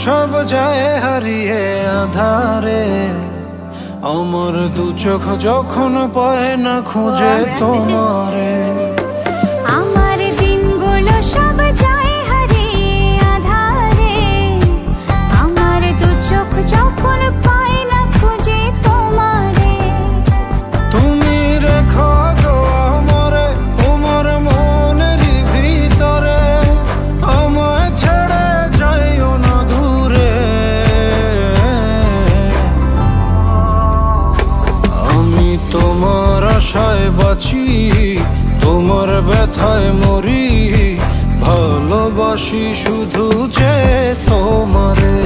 সব যায় হারিয়ে আধারে, আমার দু চোখ যখন পায় না খুঁজে তোমারে। আমার দিনগুলো সব যায় হারিয়ে আধারে, আমার দু চোখ যখন পায় না খুঁজে তোমারে। তুমি রেখো গো আমারে তোমার মনের ভিতরে, আমায় ছেড়ে যাইও না দূরে। আমি তোমার আশায় বাঁচি, তোমার ব্যথায় মরি, ভালোবাসি শুধু যে তোমারে।